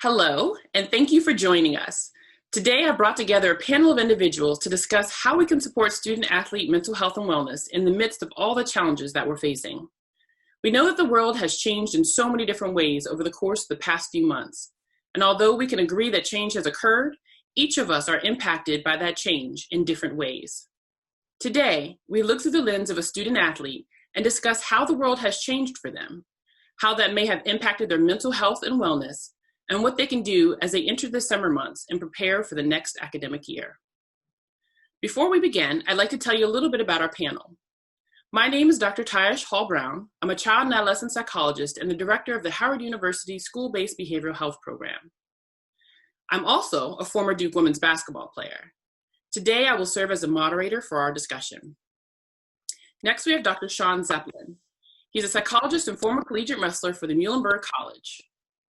Hello, and thank you for joining us. Today, I brought together a panel of individuals to discuss how we can support student-athlete mental health and wellness in the midst of all the challenges that we're facing. We know that the world has changed in so many different ways over the course of the past few months. And although we can agree that change has occurred, each of us are impacted by that change in different ways. Today, we look through the lens of a student-athlete and discuss how the world has changed for them, how that may have impacted their mental health and wellness, and what they can do as they enter the summer months and prepare for the next academic year. Before we begin, I'd like to tell you a little bit about our panel. My name is Dr. Tayash Hall-Brown. I'm a child and adolescent psychologist and the director of the Howard University School-Based Behavioral Health Program. I'm also a former Duke women's basketball player. Today, I will serve as a moderator for our discussion. Next, we have Dr. Sean Zeppelin. He's a psychologist and former collegiate wrestler for the Muhlenberg College.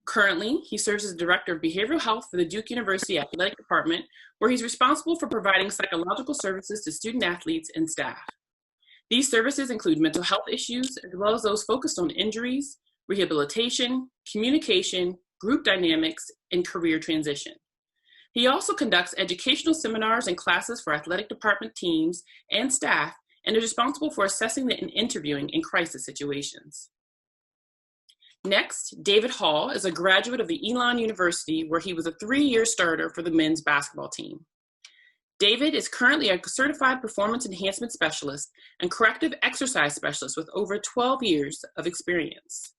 Currently, he serves as the Director of Behavioral Health for the Duke University Athletic Department, where he's responsible for providing psychological services to student athletes and staff. These services include mental health issues, as well as those focused on injuries, rehabilitation, communication, group dynamics, and career transition. He also conducts educational seminars and classes for athletic department teams and staff, and is responsible for assessing and interviewing in crisis situations. Next, David Hall is a graduate of the Elon University, where he was a 3-year starter for the men's basketball team. David is currently a certified performance enhancement specialist and corrective exercise specialist with over 12 years of experience.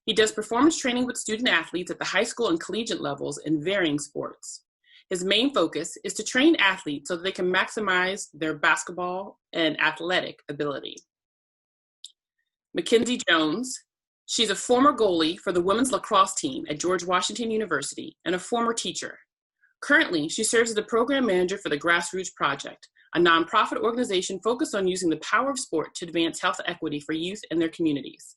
He does performance training with student athletes at the high school and collegiate levels in varying sports. His main focus is to train athletes so that they can maximize their basketball and athletic ability. Mackenzie Jones. She's a former goalie for the women's lacrosse team at George Washington University and a former teacher. Currently, she serves as the program manager for the Grassroots Project, a nonprofit organization focused on using the power of sport to advance health equity for youth and their communities.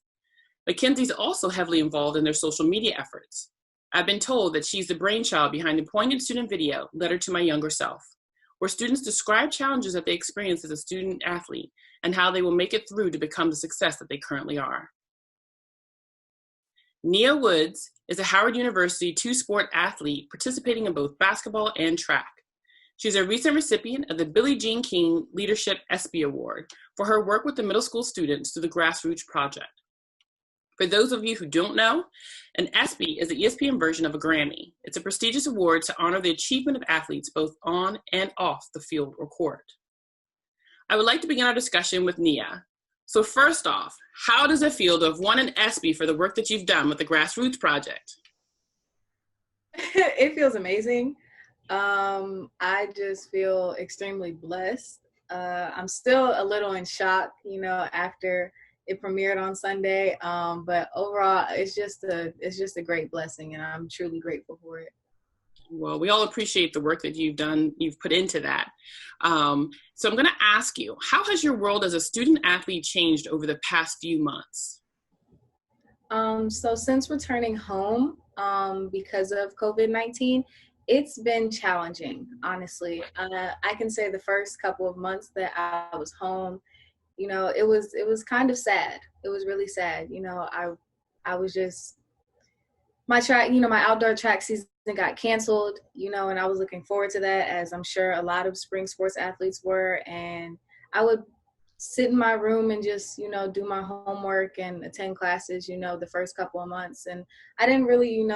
Mackenzie's also heavily involved in their social media efforts. I've been told that she's the brainchild behind the poignant student video, Letter to My Younger Self, where students describe challenges that they experience as a student athlete and how they will make it through to become the success that they currently are. Nia Woods is a Howard University two-sport athlete participating in both basketball and track. She's a recent recipient of the Billie Jean King Leadership ESPY Award for her work with the middle school students through the Grassroots Project. For those of you who don't know, an ESPY is the ESPN version of a Grammy. It's a prestigious award to honor the achievement of athletes both on and off the field or court. I would like to begin our discussion with Nia. So first off, how does it feel to have won an ESPY for the work that you've done with the Grassroots Project? It feels amazing. I just feel extremely blessed. I'm still a little in shock, after it premiered on Sunday. But overall, it's just a great blessing, and I'm truly grateful for it. Well, we all appreciate the work that you've put into that. So I'm going to ask you, how has your world as a student athlete changed over the past few months? So since returning home, because of COVID-19, it's been challenging, honestly. I can say the first couple of months that I was home, it was kind of sad. It was really sad. I was just, my outdoor track season got canceled, and I was looking forward to that, as I'm sure a lot of spring sports athletes were. And I would sit in my room and just, do my homework and attend classes, the first couple of months. And I didn't really,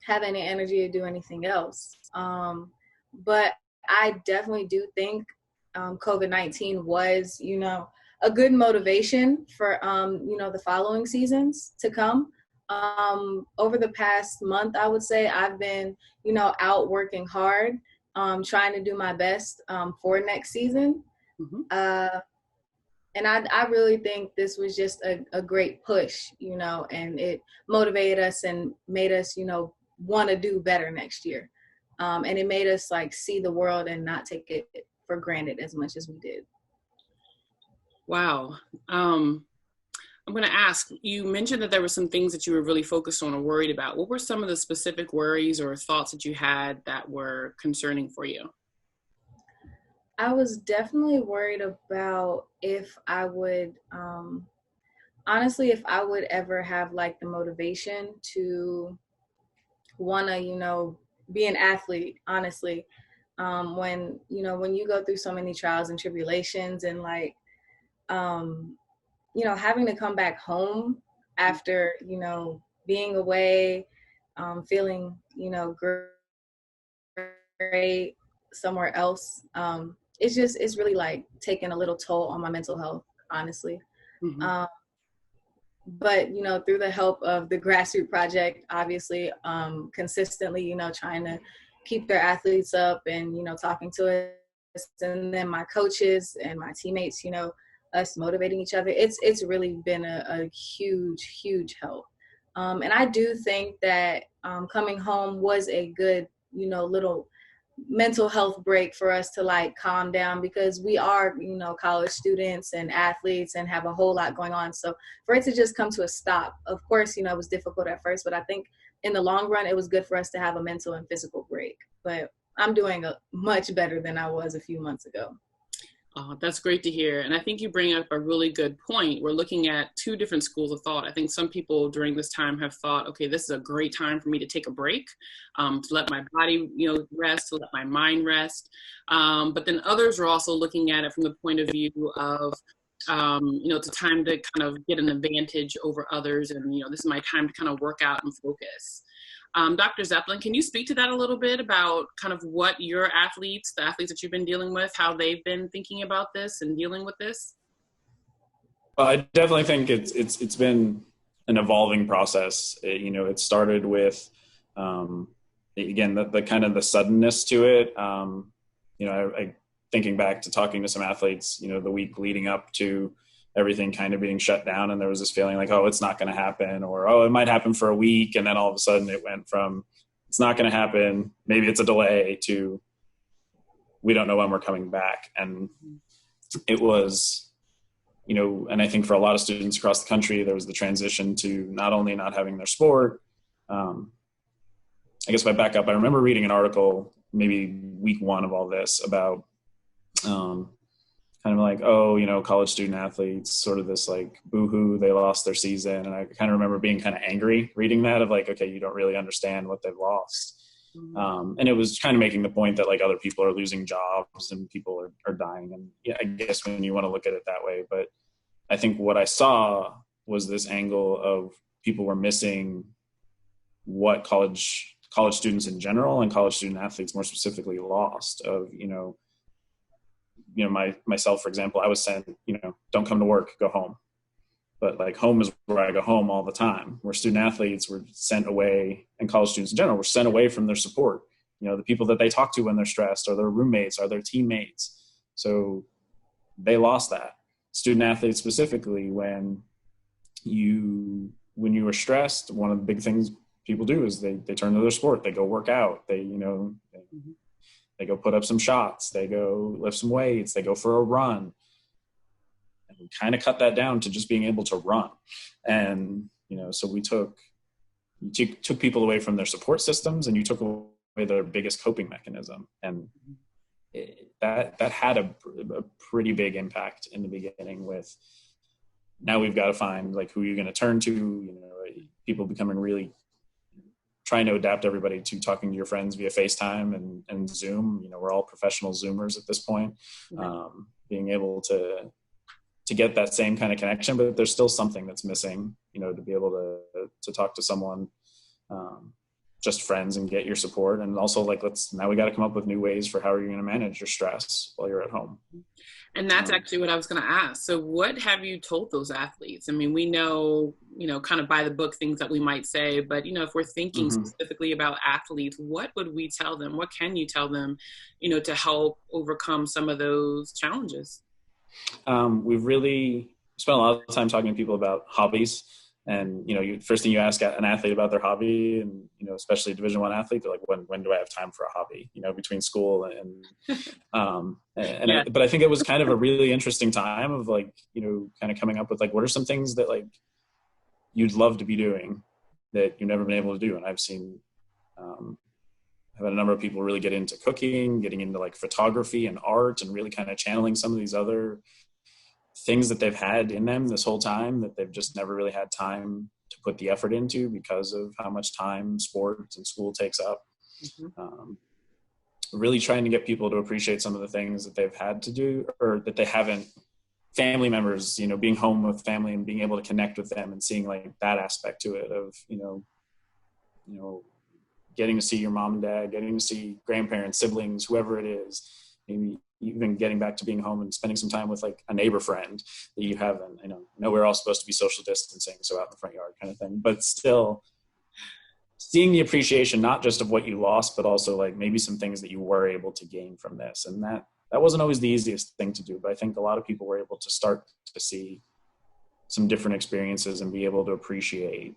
have any energy to do anything else. But I definitely do think COVID-19 was, a good motivation for, the following seasons to come. Over the past month, I would say I've been, out working hard, trying to do my best for next season. Mm-hmm. And I really think this was just a great push, and it motivated us and made us, want to do better next year. And it made us see the world and not take it for granted as much as we did. Wow. I'm going to ask, you mentioned that there were some things that you were really focused on or worried about. What were some of the specific worries or thoughts that you had that were concerning for you? I was definitely worried about if I would, honestly, if I would ever have the motivation to want to, be an athlete, honestly. When you go through so many trials and tribulations and like, having to come back home after, being away, feeling, great somewhere else. It's really like taking a little toll on my mental health, honestly. Mm-hmm. But through the help of the grassroots project, obviously, consistently, trying to keep their athletes up and talking to us, and then my coaches and my teammates, us motivating each other, it's really been a huge help. And I do think that coming home was a good little mental health break for us to like calm down, because we are college students and athletes and have a whole lot going on. So for it to just come to a stop, of course, it was difficult at first, but I think in the long run it was good for us to have a mental and physical break. But I'm doing much better than I was a few months ago. Oh, that's great to hear. And I think you bring up a really good point. We're looking at two different schools of thought. I think some people during this time have thought, okay, this is a great time for me to take a break, to let my body, rest, to let my mind rest. But then others are also looking at it from the point of view of, it's a time to kind of get an advantage over others. And, this is my time to kind of work out and focus. Dr. Zeppelin, can you speak to that a little bit about kind of what your the athletes that you've been dealing with, how they've been thinking about this and dealing with this? Well, I definitely think it's been an evolving process. It started with, again, the kind of the suddenness to it. I thinking back to talking to some athletes, the week leading up to everything kind of being shut down, and there was this feeling like, oh, it's not going to happen, or, oh, it might happen for a week. And then all of a sudden it went from, it's not going to happen, maybe it's a delay, to we don't know when we're coming back. And it was, and I think for a lot of students across the country, there was the transition to not only not having their sport. I guess if I back up, I remember reading an article, maybe week one of all this, about, kind of like, oh, college student athletes, sort of this like boo-hoo, they lost their season. And I kind of remember being kind of angry reading that, of like, okay, you don't really understand what they've lost. Mm-hmm. And it was kind of making the point that like other people are losing jobs and people are dying. And yeah, I guess when you want to look at it that way, but I think what I saw was this angle of people were missing what college students in general and college student athletes more specifically lost, of, myself, for example, I was sent, don't come to work, go home. But like home is where I go home all the time. Where student athletes were sent away, and college students in general were sent away from their support. The people that they talk to when they're stressed, or their roommates, or their teammates. So they lost that. Student athletes specifically, when you are stressed, one of the big things people do is they turn to their sport. They go work out. They go put up some shots, they go lift some weights, they go for a run. And we kind of cut that down to just being able to run. And, so we took people away from their support systems, and you took away their biggest coping mechanism. And that had a pretty big impact in the beginning. With, now we've got to find like who you're going to turn to, people becoming really trying to adapt everybody to talking to your friends via FaceTime and Zoom. We're all professional Zoomers at this point. Being able to get that same kind of connection, but there's still something that's missing, to be able to talk to someone, just friends, and get your support. And also like, now we got to come up with new ways for how are you going to manage your stress while you're at home. And that's actually what I was going to ask. So what have you told those athletes? I mean, we know, kind of by the book things that we might say, but, if we're thinking mm-hmm. specifically about athletes, what would we tell them? What can you tell them, to help overcome some of those challenges? We've really spent a lot of time talking to people about hobbies. And, first thing you ask an athlete about their hobby, and, especially a Division I athlete, they're like, when do I have time for a hobby, between school yeah. But I think it was kind of a really interesting time of like, kind of coming up with like, what are some things that like you'd love to be doing that you've never been able to do? And I've seen, I've had a number of people really get into cooking, getting into like photography and art, and really kind of channeling some of these other things that they've had in them this whole time that they've just never really had time to put the effort into because of how much time sports and school takes up. Really trying to get people to appreciate some of the things that they've had to do or that they haven't. Family members, being home with family and being able to connect with them and seeing like that aspect to it of, getting to see your mom and dad, getting to see grandparents, siblings, whoever it is, maybe even getting back to being home and spending some time with like a neighbor friend that you haven't. I know we're all supposed to be social distancing, so out in the front yard kind of thing, but still seeing the appreciation, not just of what you lost, but also like maybe some things that you were able to gain from this. And that wasn't always the easiest thing to do, but I think a lot of people were able to start to see some different experiences and be able to appreciate,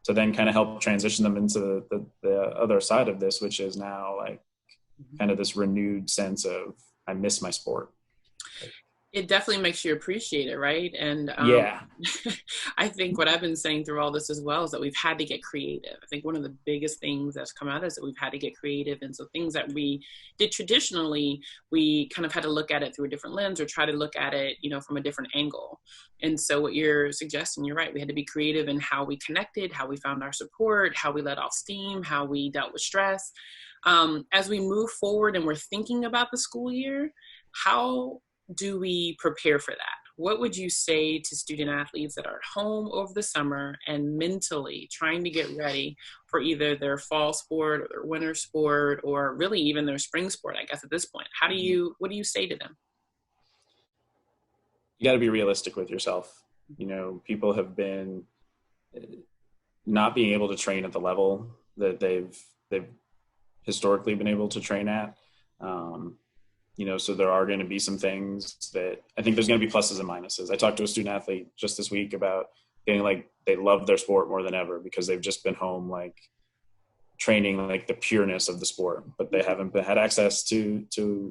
to then kind of help transition them into the other side of this, which is now like kind of this renewed sense of, I miss my sport. It definitely makes you appreciate it, right? And yeah, I think what I've been saying through all this as well is that we've had to get creative. I think one of the biggest things that's come out is that we've had to get creative. And so things that we did traditionally, we kind of had to look at it through a different lens or try to look at it, from a different angle. And so what you're suggesting, you're right. We had to be creative in how we connected, how we found our support, how we let off steam, how we dealt with stress. As we move forward and we're thinking about the school year, how do we prepare for that? What would you say to student athletes that are at home over the summer and mentally trying to get ready for either their fall sport or their winter sport or really even their spring sport, I guess at this point? What do you say to them? You got to be realistic with yourself. People have been not being able to train at the level that they've historically been able to train at. So there are going to be some things that I think there's going to be pluses and minuses. I talked to a student athlete just this week about getting like, they love their sport more than ever because they've just been home, like training, like the pureness of the sport, but they haven't had access to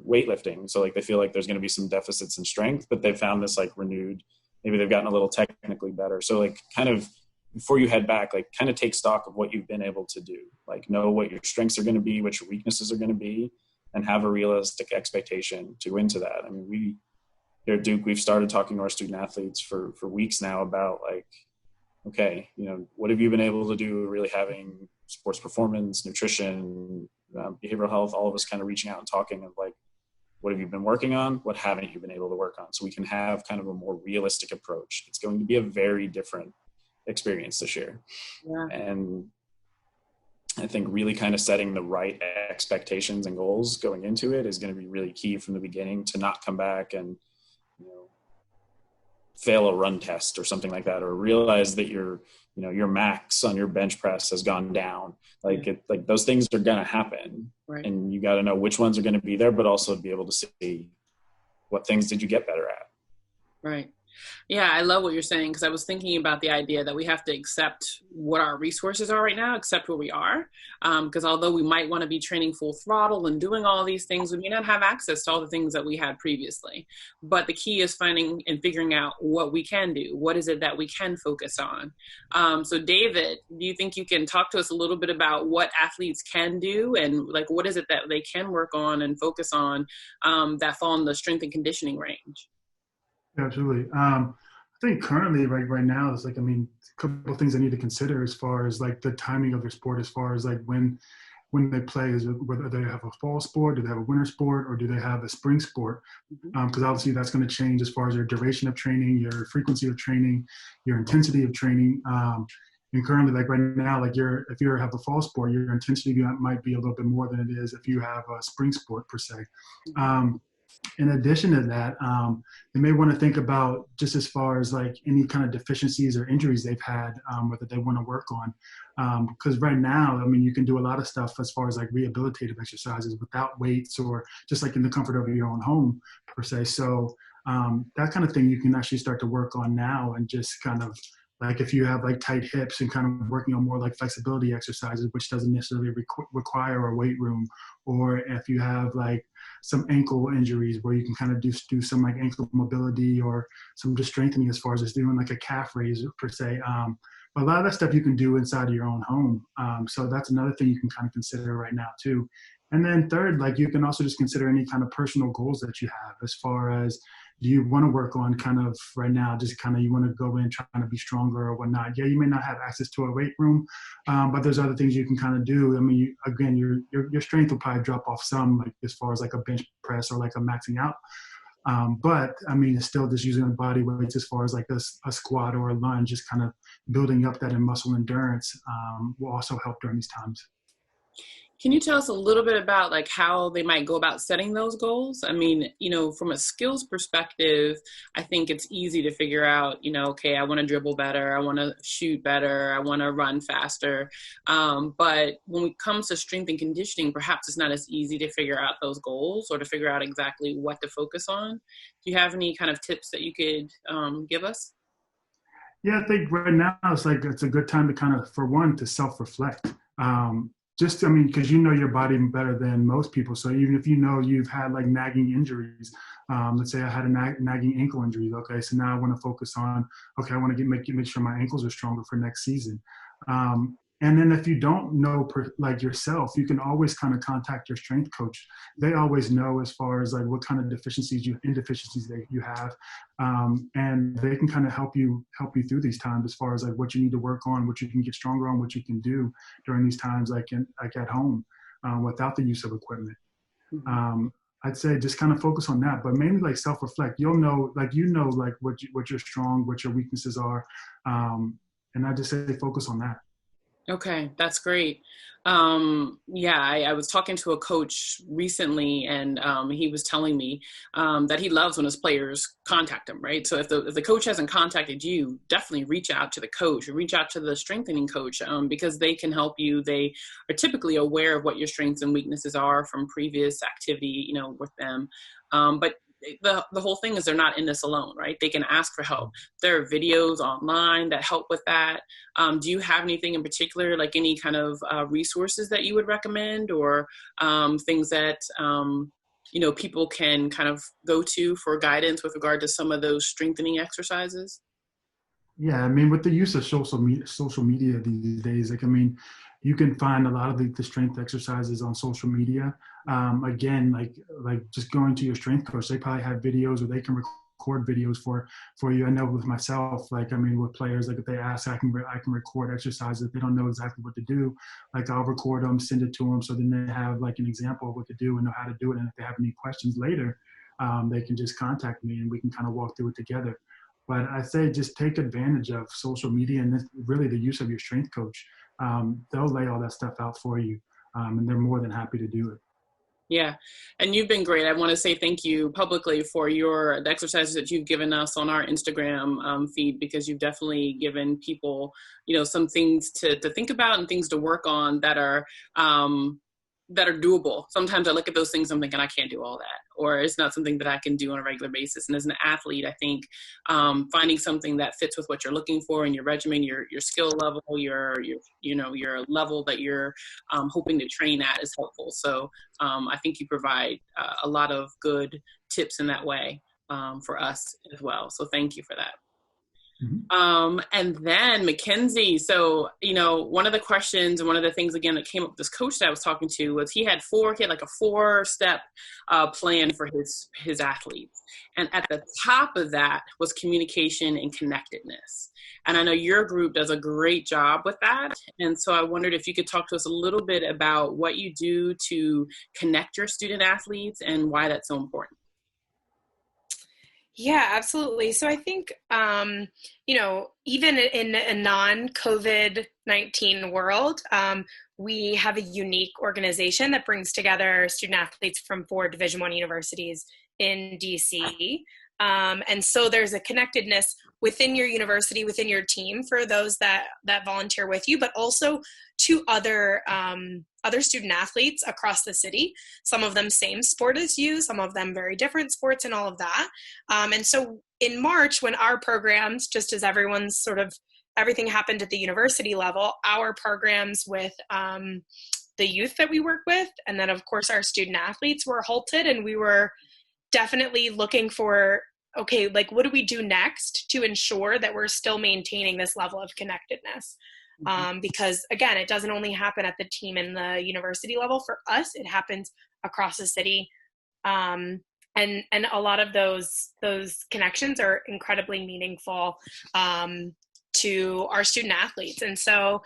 weightlifting. So like, they feel like there's going to be some deficits in strength, but they've found this like renewed, maybe they've gotten a little technically better. So like kind of before you head back, like kind of take stock of what you've been able to do, like know what your strengths are going to be, what your weaknesses are going to be, and have a realistic expectation to go into that. I mean, we here at Duke, we've started talking to our student athletes for weeks now about like, okay, what have you been able to do really having sports performance, nutrition, behavioral health, all of us kind of reaching out and talking of like, what have you been working on? What haven't you been able to work on? So we can have kind of a more realistic approach. It's going to be a very different experience this year. Yeah. And I think really kind of setting the right expectations and goals going into it is going to be really key from the beginning, to not come back and fail a run test or something like that, or realize that your max on your bench press has gone down. Like those things are going to happen, right. And you got to know which ones are going to be there, but also be able to see what things did you get better at. Right. Yeah, I love what you're saying, because I was thinking about the idea that we have to accept what our resources are right now, accept where we are. Because although we might want to be training full throttle and doing all these things, we may not have access to all the things that we had previously. But the key is finding and figuring out what we can do. What is it that we can focus on? So David, do you think you can talk to us a little bit about what athletes can do and like what is it that they can work on and focus on that fall in the strength and conditioning range? Absolutely. I think currently, right now, it's like, a couple of things I need to consider as far as like the timing of their sport, as far as like when they play, is whether they have a fall sport, do they have a winter sport, or do they have a spring sport? Because obviously that's going to change as far as your duration of training, your frequency of training, your intensity of training. And currently, like right now, like if you have a fall sport, your intensity might be a little bit more than it is if you have a spring sport per se. In addition to that, they may want to think about just as far as like any kind of deficiencies or injuries they've had, that they want to work on. Because right now, you can do a lot of stuff as far as like rehabilitative exercises without weights or just like in the comfort of your own home per se. So that kind of thing you can actually start to work on now, and just kind of like if you have like tight hips and kind of working on more like flexibility exercises, which doesn't necessarily require a weight room, or if you have like some ankle injuries where you can kind of do some like ankle mobility or some just strengthening as far as just doing like a calf raise per se. But a lot of that stuff you can do inside of your own home. So that's another thing you can kind of consider right now too. And then third, like you can also just consider any kind of personal goals that you have as far as, do you want to work on kind of right now, just kind of you want to go in trying to be stronger or whatnot. Yeah, you may not have access to a weight room, but there's other things you can kind of do. I mean, again, your strength will probably drop off some, like as far as like a bench press or like a maxing out. But I mean, it's still just using the body weights as far as like a squat or a lunge, just kind of building up that in muscle endurance will also help during these times. Can you tell us a little bit about like how they might go about setting those goals? I mean, from a skills perspective, I think it's easy to figure out, okay, I want to dribble better. I want to shoot better. I want to run faster. But when it comes to strength and conditioning, perhaps it's not as easy to figure out those goals or to figure out exactly what to focus on. Do you have any kind of tips that you could give us? Yeah, I think right now it's a good time to kind of, for one, to self-reflect. Because you know your body better than most people. So even if you've had like nagging injuries, let's say I had a nagging ankle injury. Okay, so now I want to focus on, okay, I want to make sure my ankles are stronger for next season. And then if you don't know like yourself, you can always kind of contact your strength coach. They always know as far as like what kind of indeficiencies that you have, and they can kind of help you through these times as far as like what you need to work on, what you can get stronger on, what you can do during these times, like at home, without the use of equipment. I'd say just kind of focus on that, but mainly like self-reflect. You'll know, like what you're strong, what your weaknesses are, and I just say focus on that. Okay, that's great. I was talking to a coach recently, and he was telling me that he loves when his players contact him, right? So if the coach hasn't contacted you, definitely reach out to the coach or reach out to the strengthening coach because they can help you. They are typically aware of what your strengths and weaknesses are from previous activity, with them. But the whole thing is they're not in this alone, right? They can ask for help. There are videos online that help with that. Do you have anything in particular, like any kind of resources that you would recommend or things that, people can kind of go to for guidance with regard to some of those strengthening exercises? Yeah, I mean, with the use of social media these days, you can find a lot of the strength exercises on social media. Again, like just going to your strength coach, they probably have videos or they can record videos for you. I know with myself, with players, like if they ask, I can record exercises. If they don't know exactly what to do, like I'll record them, send it to them, so then they have like an example of what to do and know how to do it. And if they have any questions later, they can just contact me and we can kind of walk through it together. But I say just take advantage of social media and really the use of your strength coach. They'll lay all that stuff out for you, and they're more than happy to do it. Yeah, and you've been great. I want to say thank you publicly for the exercises that you've given us on our Instagram feed, because you've definitely given people, some things to think about and things to work on that are doable. Sometimes I look at those things, I'm thinking I can't do all that, or it's not something that I can do on a regular basis. And as an athlete, I think finding something that fits with what you're looking for in your regimen, your skill level, your level that you're hoping to train at is helpful. So I think you provide a lot of good tips in that way for us as well. So thank you for that. Mm-hmm. And then Mackenzie, so, one of the questions and one of the things, again, that came up with this coach that I was talking to was he had like a 4-step plan for his athletes. And at the top of that was communication and connectedness. And I know your group does a great job with that. And so I wondered if you could talk to us a little bit about what you do to connect your student athletes and why that's so important. Yeah, absolutely. So I think, even in a non-COVID-19 world, we have a unique organization that brings together student athletes from 4 Division I universities in DC. And so there's a connectedness within your university, within your team for those that volunteer with you, but also to other student athletes across the city. Some of them same sport as you, some of them very different sports and all of that. And so in March, when our programs, just as everyone's everything happened at the university level, our programs with the youth that we work with, and then of course our student athletes were halted, and we were definitely looking for, okay, like what do we do next to ensure that we're still maintaining this level of connectedness? because again, it doesn't only happen at the team and the university level. For us, it happens across the city. And a lot of those connections are incredibly meaningful to our student athletes. And so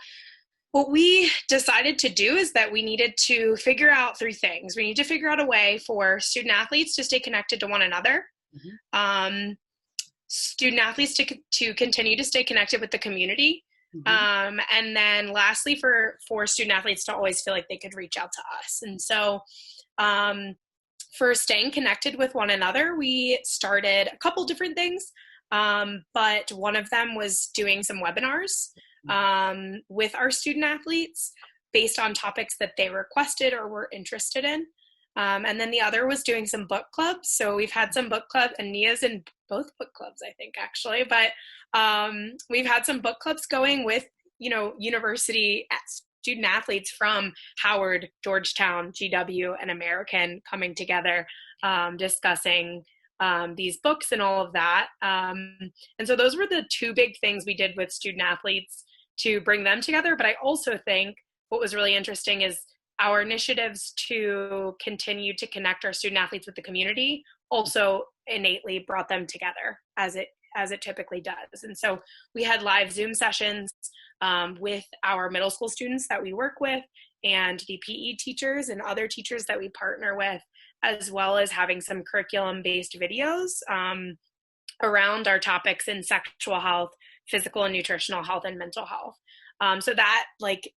what we decided to do is that we needed to figure out 3 things. We need to figure out a way for student athletes to stay connected to one another, student athletes to continue to stay connected with the community, and then lastly for student athletes to always feel like they could reach out to us. And so for staying connected with one another, we started a couple different things, but one of them was doing some webinars with our student athletes based on topics that they requested or were interested in. And then the other was doing some book clubs. So we've had some book clubs, and Nia's in both book clubs, I think, actually. But we've had some book clubs going with, university student athletes from Howard, Georgetown, GW, and American coming together, discussing these books and all of that. And so those were the 2 big things we did with student athletes to bring them together. But I also think what was really interesting is our initiatives to continue to connect our student athletes with the community also innately brought them together as it typically does. And so we had live Zoom sessions with our middle school students that we work with, and the PE teachers and other teachers that we partner with, as well as having some curriculum-based videos around our topics in sexual health, physical and nutritional health, and mental health. So that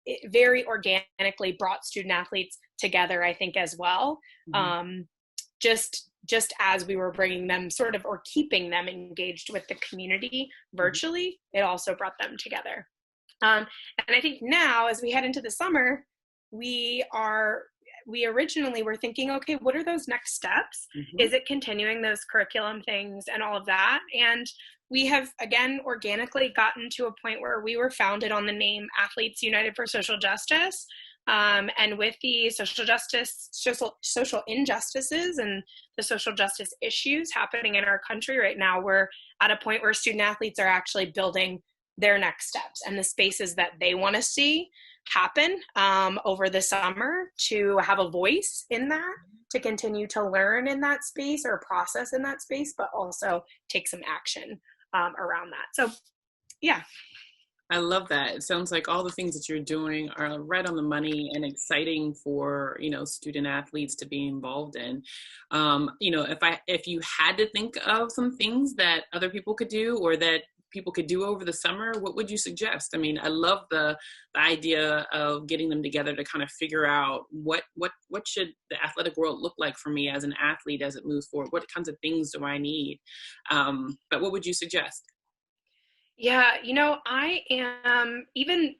it very organically brought student athletes together, I think, as well. Just as we were bringing them or keeping them engaged with the community virtually, it also brought them together. And I think now, as we head into the summer, we originally were thinking, okay, what are those next steps? Is it continuing those curriculum things and all of that? And we have, again, organically gotten to a point where we were founded on the name Athletes United for Social Justice. And with the social injustices and the social justice issues happening in our country right now, we're at a point where student athletes are actually building their next steps and the spaces that they want to see happen over the summer, to have a voice in that, to continue to learn in that space or process in that space, but also take some action around that. So, yeah. I love that. It sounds like all the things that you're doing are right on the money and exciting for, student athletes to be involved in. If you had to think of some things that other people could do or that people could do over the summer, what would you suggest? I mean, I love the idea of getting them together to kind of figure out what should the athletic world look like for me as an athlete as it moves forward? What kinds of things do I need? But what would you suggest? Yeah, I am even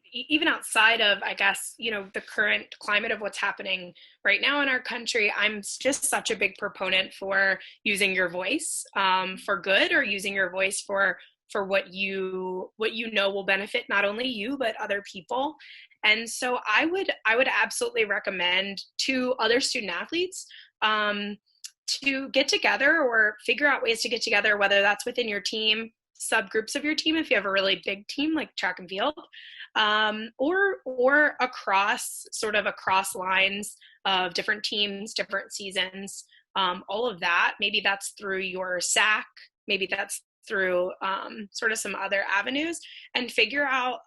outside of, I guess, the current climate of what's happening right now in our country, I'm just such a big proponent for using your voice for good, or using your voice for what you will benefit not only you but other people. And so I would absolutely recommend to other student athletes to get together or figure out ways to get together, whether that's within your team, subgroups of your team if you have a really big team like track and field, or across lines of different teams, different seasons, all of that. Maybe that's through your SAC, maybe that's through some other avenues, and figure out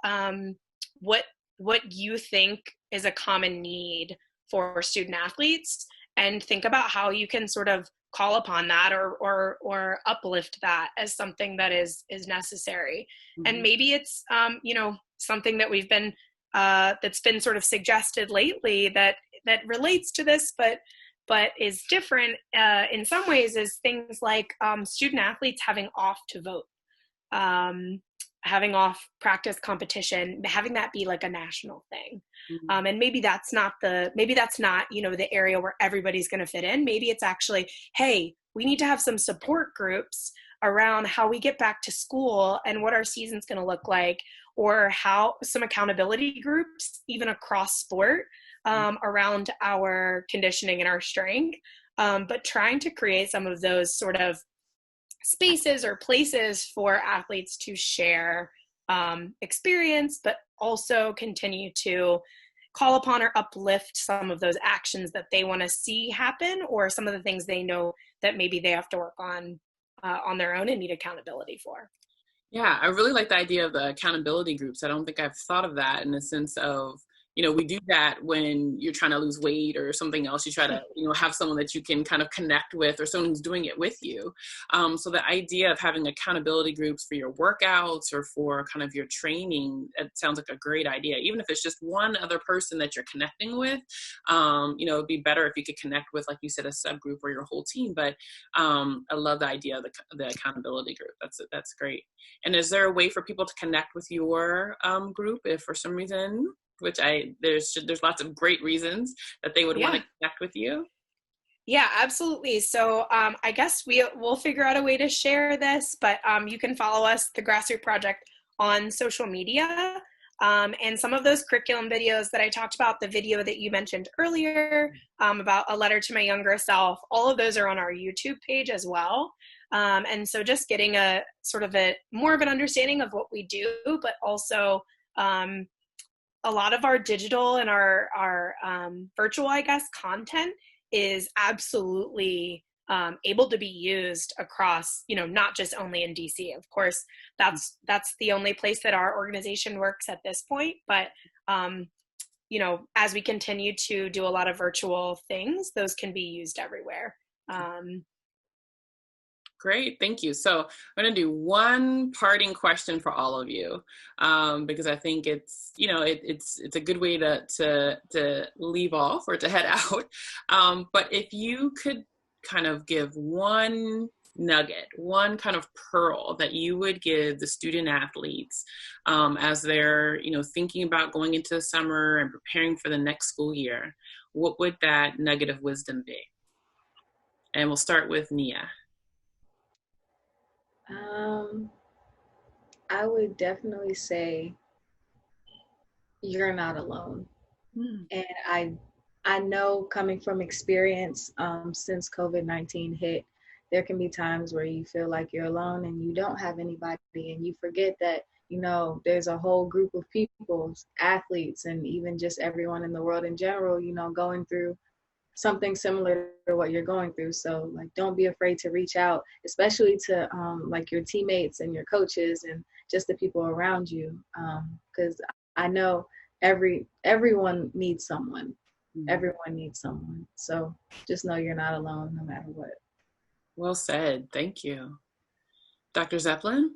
what you think is a common need for student athletes, and think about how you can sort of call upon that or uplift that as something that is necessary. And maybe it's something that we've been that's been sort of suggested lately that relates to this, but is different in some ways, is things like student athletes having off to vote, having off practice competition, having that be like a national thing. And maybe that's not the area where everybody's going to fit in. Maybe it's actually, hey, we need to have some support groups around how we get back to school and what our season's going to look like, or how some accountability groups, even across sport, around our conditioning and our strength. But trying to create some of those sort of spaces or places for athletes to share experience, but also continue to call upon or uplift some of those actions that they want to see happen, or some of the things they know that maybe they have to work on their own and need accountability for. Yeah, I really like the idea of the accountability groups. I don't think I've thought of that in the sense of, we do that when you're trying to lose weight or something else. You try to, have someone that you can kind of connect with, or someone who's doing it with you. So the idea of having accountability groups for your workouts or for kind of your training, it sounds like a great idea. Even if it's just one other person that you're connecting with, it'd be better if you could connect with, like you said, a subgroup or your whole team. But I love the idea of the accountability group. That's great. And is there a way for people to connect with your group if for some reason, which there's lots of great reasons that they would want to connect with you? Yeah, absolutely. So I guess we'll figure out a way to share this, but you can follow us, the Grassroots Project, on social media. And some of those curriculum videos that I talked about, the video that you mentioned earlier about a letter to my younger self, all of those are on our YouTube page as well. And so just getting a sort of more of an understanding of what we do, but also a lot of our digital and our virtual, I guess, content is absolutely able to be used across, not just only in DC. Of course, that's the only place that our organization works at this point. But, as we continue to do a lot of virtual things, those can be used everywhere. Great, thank you. So I'm going to do one parting question for all of you, because I think it's a good way to leave off or to head out. But if you could kind of give one nugget, one kind of pearl that you would give the student athletes as they're thinking about going into the summer and preparing for the next school year, what would that nugget of wisdom be? And we'll start with Nia. I would definitely say you're not alone. And I know, coming from experience, since COVID-19 hit, there can be times where you feel like you're alone and you don't have anybody, and you forget that, there's a whole group of people, athletes, and even just everyone in the world in general, going through something similar to what you're going through. So don't be afraid to reach out, especially to your teammates and your coaches and just the people around you. Because I know everyone needs someone. Everyone needs someone. So just know you're not alone no matter what. Well said. Thank you. Dr. Zeppelin?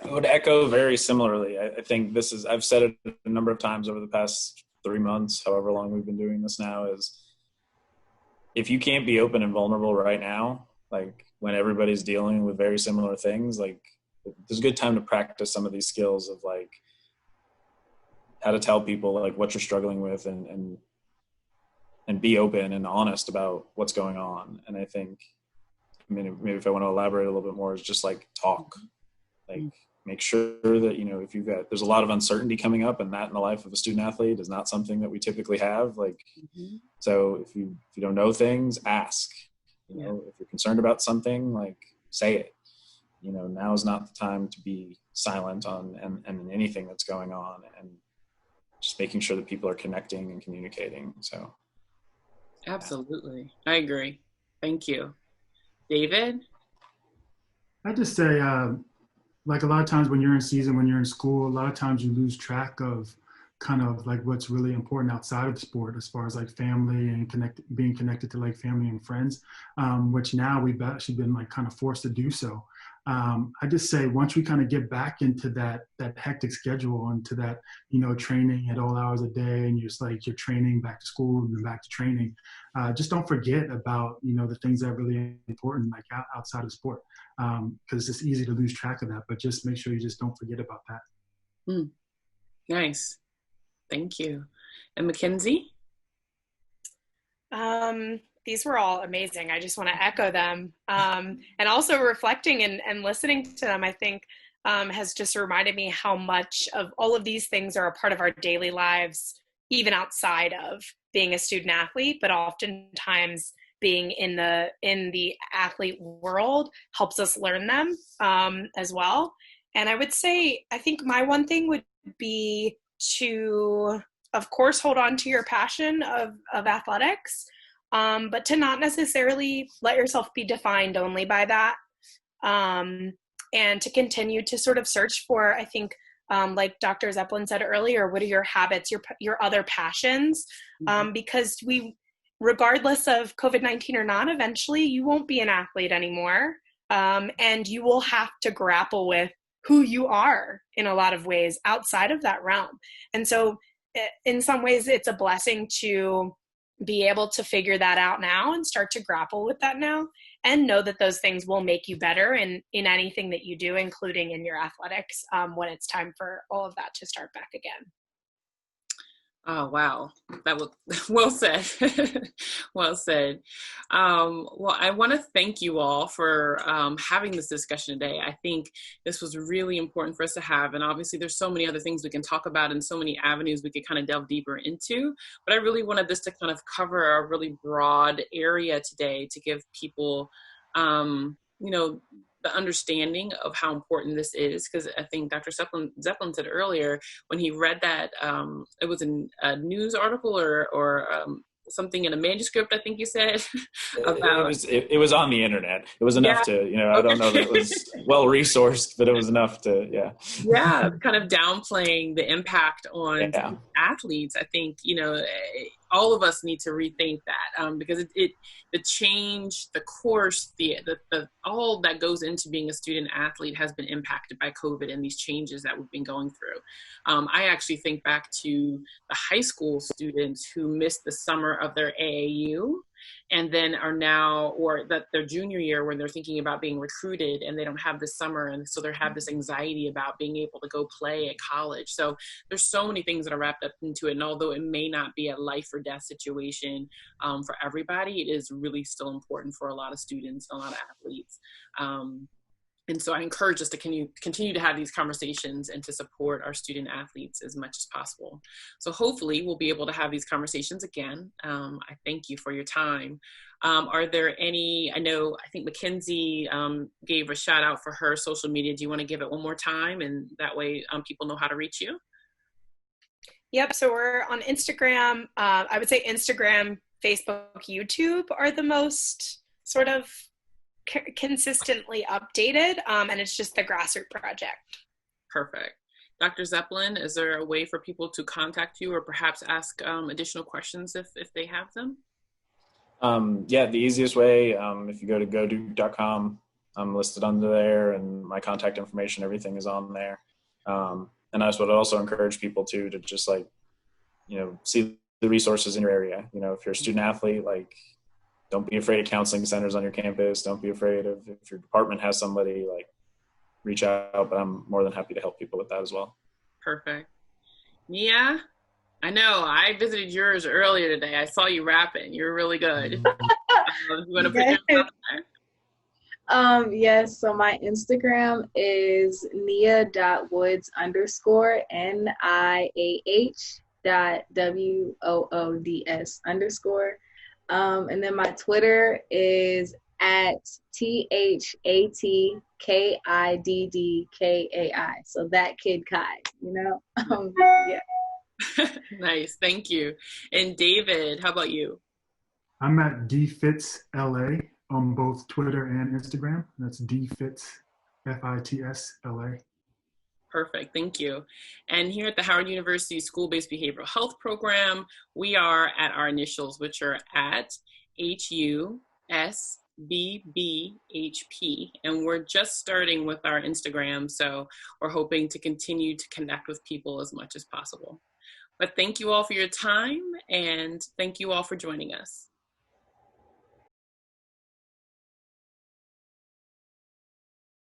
I would echo very similarly. I think I've said it a number of times over the past 3 months, however long we've been doing this now, is if you can't be open and vulnerable right now, when everybody's dealing with very similar things, there's a good time to practice some of these skills of how to tell people what you're struggling with and be open and honest about what's going on. And I think, maybe if I want to elaborate a little bit more, is just talk. Make sure that, if there's a lot of uncertainty coming up, and that in the life of a student athlete is not something that we typically have. So if you don't know things, ask. If you're concerned about something, say it. Now is not the time to be silent on and anything that's going on, and just making sure that people are connecting and communicating. So. Absolutely. I agree. Thank you. David? I just say, a lot of times when you're in season, when you're in school, a lot of times you lose track of kind of what's really important outside of the sport, as far as family and being connected to family and friends, which now we've actually been kind of forced to do so. I just say, once we kind of get back into that hectic schedule, into that, training at all hours a day, and you're just you're training, back to school and then back to training, just don't forget about, the things that are really important, outside of sport. Because it's easy to lose track of that, but just make sure you just don't forget about that. Nice. Thank you. And Mackenzie? These were all amazing. I just want to echo them. And also reflecting and listening to them, I think, has just reminded me how much of all of these things are a part of our daily lives, even outside of being a student athlete, but oftentimes being in the athlete world helps us learn them as well. And I would say, I think my one thing would be to, of course, hold on to your passion of athletics, but to not necessarily let yourself be defined only by that, and to continue to sort of search for, I think, like Dr. Zeppelin said earlier, what are your habits, your other passions? Because regardless of COVID-19 or not, eventually you won't be an athlete anymore, and you will have to grapple with who you are in a lot of ways outside of that realm. And so in some ways it's a blessing to be able to figure that out now and start to grapple with that now, and know that those things will make you better in anything that you do, including in your athletics, when it's time for all of that to start back again. Oh, wow. That was well said. Well said. Well, I want to thank you all for having this discussion today. I think this was really important for us to have. And obviously there's so many other things we can talk about and so many avenues we could kind of delve deeper into. But I really wanted this to kind of cover a really broad area today to give people, the understanding of how important this is, because I think Dr. Zeppelin said earlier when he read that it was a news article or something in a manuscript, I think you said. About it was on the internet. It was enough to, I don't know that it was well resourced, but it was enough to, yeah, kind of downplaying the impact on athletes. I think, all of us need to rethink that, because the change, the course, the all that goes into being a student athlete has been impacted by COVID and these changes that we've been going through. I actually think back to the high school students who missed the summer of their AAU and then are now, or that their junior year when they're thinking about being recruited and they don't have this summer. And so they have this anxiety about being able to go play at college. So there's so many things that are wrapped up into it. And although it may not be a life or death situation for everybody, it is really still important for a lot of students, a lot of athletes. And so I encourage us to continue to have these conversations and to support our student athletes as much as possible. So hopefully we'll be able to have these conversations again. I thank you for your time. Are there any, I think Mackenzie gave a shout out for her social media. Do you want to give it one more time? And that way people know how to reach you? Yep, so we're on Instagram. I would say Instagram, Facebook, YouTube are the most sort of consistently updated, and it's just the Grassroot Project. Perfect. Dr. Zeppelin, is there a way for people to contact you or perhaps ask additional questions if they have them? The easiest way, if you go to goduke.com, I'm listed under there and my contact information, everything is on there. And that's what I also encourage people to just see the resources in your area. If you're a student athlete, don't be afraid of counseling centers on your campus. Don't be afraid of, if your department has somebody, reach out, but I'm more than happy to help people with that as well. Perfect. Yeah, I know. I visited yours earlier today. I saw you rapping. You're really good. You want to put yourself there? Yes, so my Instagram is nia.woods _ NIAH.WOODS _ and then my Twitter is at THATKIDDKAI. So that kid Kai, yeah. Nice, thank you. And David, how about you? I'm at DFitsLA on both Twitter and Instagram. That's DFits, FITSLA. Perfect, thank you. And here at the Howard University School-Based Behavioral Health Program, we are at our initials, which are at HUSBBHP. And we're just starting with our Instagram, so we're hoping to continue to connect with people as much as possible. But thank you all for your time, and thank you all for joining us.